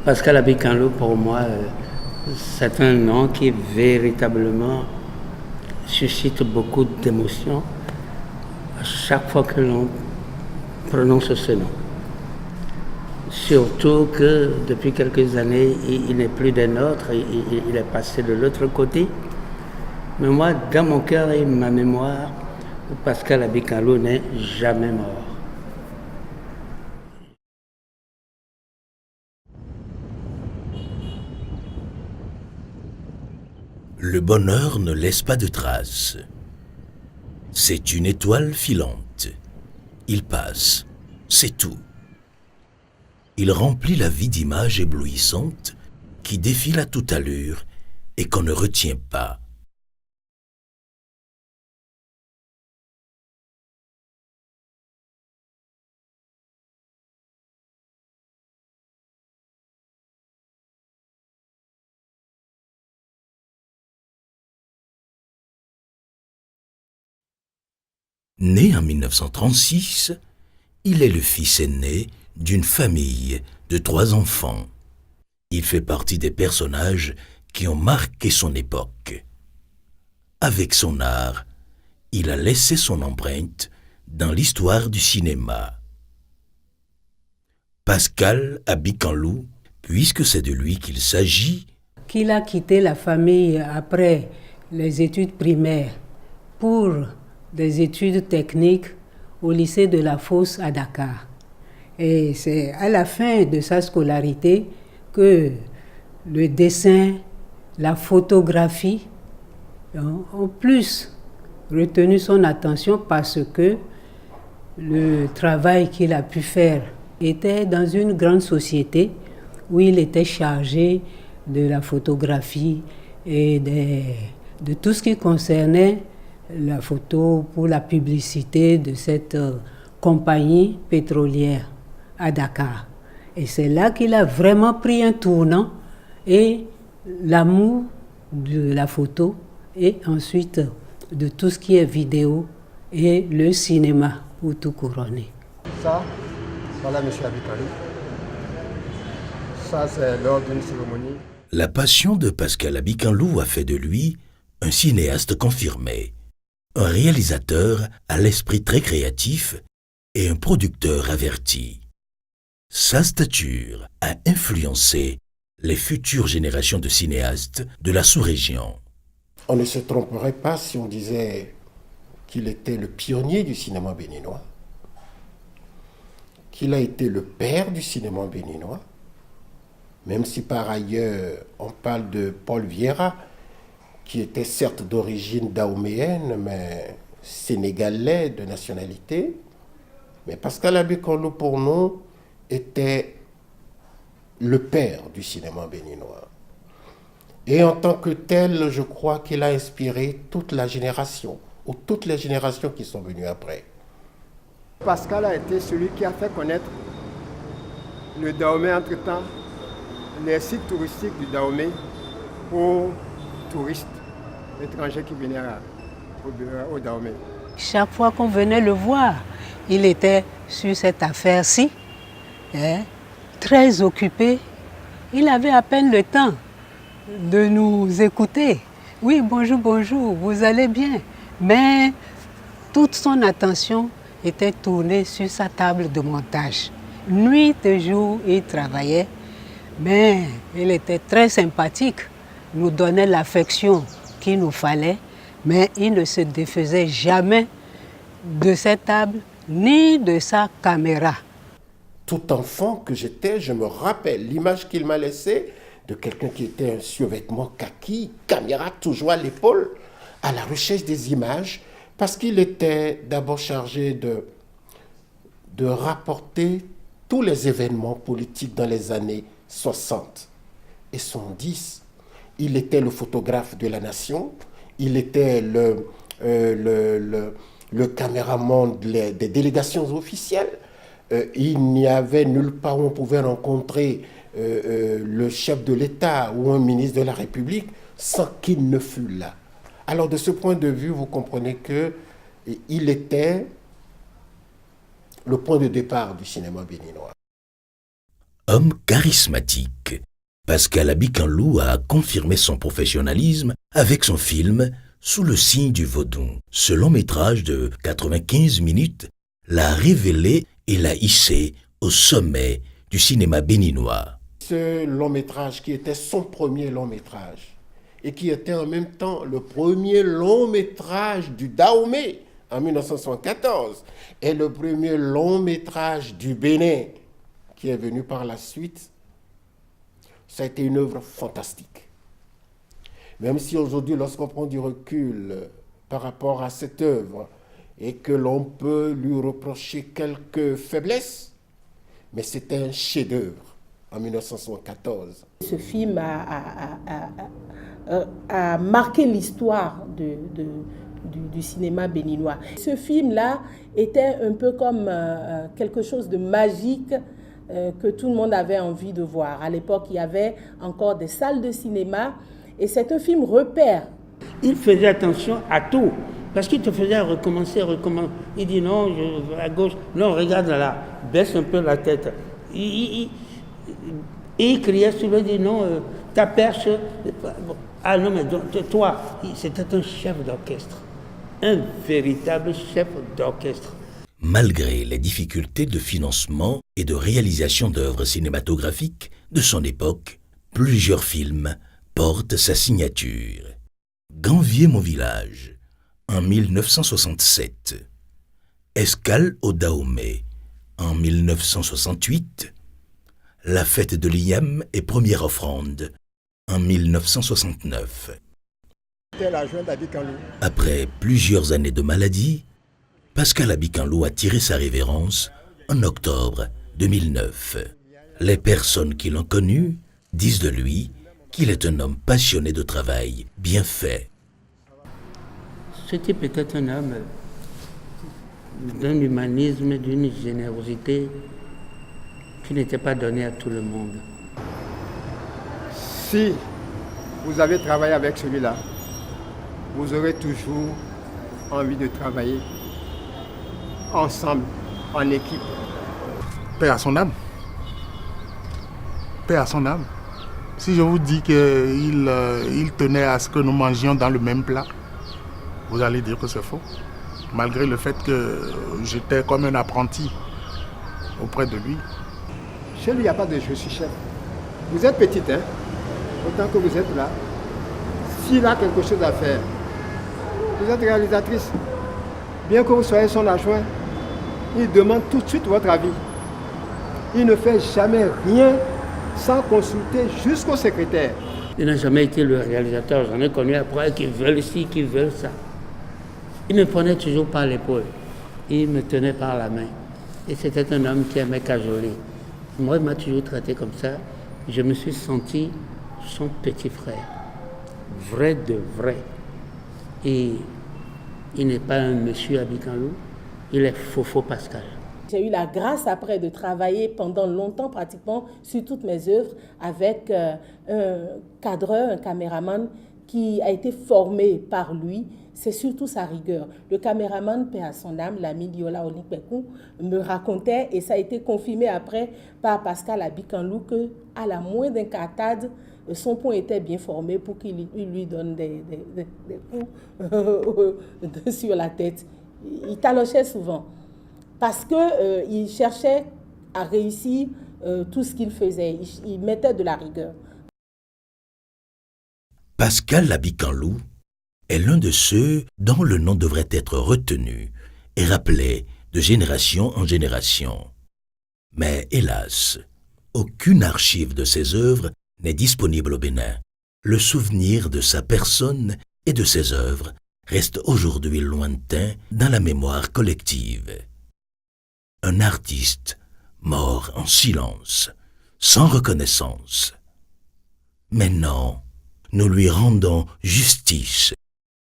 Pascal Abikanlo, pour moi, c'est un nom qui véritablement suscite beaucoup d'émotions à chaque fois que l'on prononce ce nom. Surtout que depuis quelques années, il n'est plus des nôtres, il est passé de l'autre côté. Mais moi, dans mon cœur et ma mémoire, Pascal Abikanlo n'est jamais mort. Le bonheur ne laisse pas de traces. C'est une étoile filante. Il passe, c'est tout. Il remplit la vie d'images éblouissantes qui défilent à toute allure et qu'on ne retient pas. Né en 1936, il est le fils aîné d'une famille de 3 enfants. Il fait partie des personnages qui ont marqué son époque. Avec son art, il a laissé son empreinte dans l'histoire du cinéma. Pascal Abikanlo, puisque c'est de lui qu'il s'agit, qu'il a quitté la famille après les études primaires pour des études techniques au lycée de la Fosse à Dakar. Et c'est à la fin de sa scolarité que le dessin, la photographie ont plus retenu son attention parce que le travail qu'il a pu faire était dans une grande société où il était chargé de la photographie et de tout ce qui concernait la photo pour la publicité de cette compagnie pétrolière à Dakar. Et c'est là qu'il a vraiment pris un tournant et l'amour de la photo et ensuite de tout ce qui est vidéo et le cinéma pour tout couronner. Ça, voilà M. Abikanlo. Ça, c'est lors d'une cérémonie. La passion de Pascal Abikanlo a fait de lui un cinéaste confirmé, un réalisateur à l'esprit très créatif et un producteur averti. Sa stature a influencé les futures générations de cinéastes de la sous-région. On ne se tromperait pas si on disait qu'il était le pionnier du cinéma béninois, qu'il a été le père du cinéma béninois, même si par ailleurs on parle de Paul Vieira, qui était certes d'origine dahoméenne, mais sénégalais de nationalité. Mais Pascal Abikanlo, pour nous, était le père du cinéma béninois. Et en tant que tel, je crois qu'il a inspiré toute la génération, ou toutes les générations qui sont venues après. Pascal a été celui qui a fait connaître le Dahomey entre-temps, les sites touristiques du Dahomey aux touristes étrangers qui venaient au Dahomey. Chaque fois qu'on venait le voir, il était sur cette affaire-ci, très occupé. Il avait à peine le temps de nous écouter. Oui, bonjour, bonjour, vous allez bien. Mais toute son attention était tournée sur sa table de montage. Nuit et jour, il travaillait, mais il était très sympathique, nous donnait l'affection qu'il nous fallait, mais il ne se défaisait jamais de cette table ni de sa caméra. Tout enfant que j'étais, je me rappelle l'image qu'il m'a laissée de quelqu'un qui était un survêtement kaki, caméra toujours à l'épaule, à la recherche des images, parce qu'il était d'abord chargé de rapporter tous les événements politiques dans les années 60 et 70. Il était le photographe de la nation, il était le caméraman des délégations officielles. Il n'y avait nulle part où on pouvait rencontrer le chef de l'État ou un ministre de la République sans qu'il ne fût là. Alors de ce point de vue, vous comprenez qu'il était le point de départ du cinéma béninois. Homme charismatique, Pascal Abikanlou a confirmé son professionnalisme avec son film Sous le signe du vaudou. Ce long métrage de 95 minutes l'a révélé et l'a hissé au sommet du cinéma béninois. Ce long métrage qui était son premier long métrage et qui était en même temps le premier long métrage du Dahomey en 1974 et le premier long métrage du Bénin qui est venu par la suite, ça a été une œuvre fantastique. Même si aujourd'hui, lorsqu'on prend du recul par rapport à cette œuvre et que l'on peut lui reprocher quelques faiblesses, mais c'était un chef-d'œuvre en 1974. Ce film a marqué l'histoire du cinéma béninois. Ce film-là était un peu comme quelque chose de magique que tout le monde avait envie de voir. À l'époque, il y avait encore des salles de cinéma et c'est un film repère. Il faisait attention à tout, parce qu'il te faisait recommencer. Il dit non, à gauche, non, regarde là, baisse un peu la tête. Il criait sur lui, il dit non, ta perche. Ah non, mais toi, c'était un chef d'orchestre, un véritable chef d'orchestre. Malgré les difficultés de financement et de réalisation d'œuvres cinématographiques de son époque, plusieurs films portent sa signature. Ganvier mon village, en 1967. Escale au Dahomey, en 1968. La fête de Liam et première offrande, en 1969. Après plusieurs années de maladie, Pascal Abikanlou a tiré sa révérence en octobre 2009. Les personnes qui l'ont connu disent de lui qu'il est un homme passionné de travail, bien fait. C'était peut-être un homme d'un humanisme, d'une générosité qui n'était pas donnée à tout le monde. Si vous avez travaillé avec celui-là, vous aurez toujours envie de travailler ensemble, en équipe. Paix à son âme. Paix à son âme. Si je vous dis qu'il tenait à ce que nous mangions dans le même plat, vous allez dire que c'est faux. Malgré le fait que j'étais comme un apprenti auprès de lui. Chez lui, il n'y a pas de je suis chef. Vous êtes petite, hein? Autant que vous êtes là. S'il a quelque chose à faire, vous êtes réalisatrice. Bien que vous soyez son adjoint, il demande tout de suite votre avis. Il ne fait jamais rien sans consulter jusqu'au secrétaire. Il n'a jamais été le réalisateur. J'en ai connu après qui veulent ci, qui veulent ça. Il me prenait toujours par l'épaule. Il me tenait par la main. Et c'était un homme qui aimait cajoler. Moi, il m'a toujours traité comme ça. Je me suis senti son petit frère. Vrai de vrai. Et il n'est pas un monsieur Abikanlou, il est Fofo Pascal. J'ai eu la grâce après de travailler pendant longtemps pratiquement sur toutes mes œuvres avec un cadreur, un caméraman qui a été formé par lui. C'est surtout sa rigueur. Le caméraman, paix à son âme, l'ami Diola Onikpekou, me racontait, et ça a été confirmé après par Pascal Abikanlou, qu'à la moindre incartade, son point était bien formé pour qu'il lui donne des coups sur la tête. Il talochait souvent parce qu'il cherchait à réussir tout ce qu'il faisait. Il mettait de la rigueur. Pascal Abikanlou est l'un de ceux dont le nom devrait être retenu et rappelé de génération en génération. Mais hélas, aucune archive de ses œuvres n'est disponible au Bénin. Le souvenir de sa personne et de ses œuvres reste aujourd'hui lointain dans la mémoire collective. Un artiste mort en silence, sans reconnaissance. Mais non, nous lui rendons justice.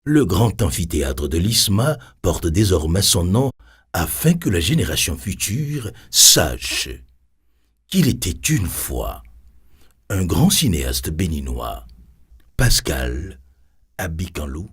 Le grand amphithéâtre de l'ISMA porte désormais son nom afin que la génération future sache qu'il était une fois un grand cinéaste béninois, Pascal Abikanlou,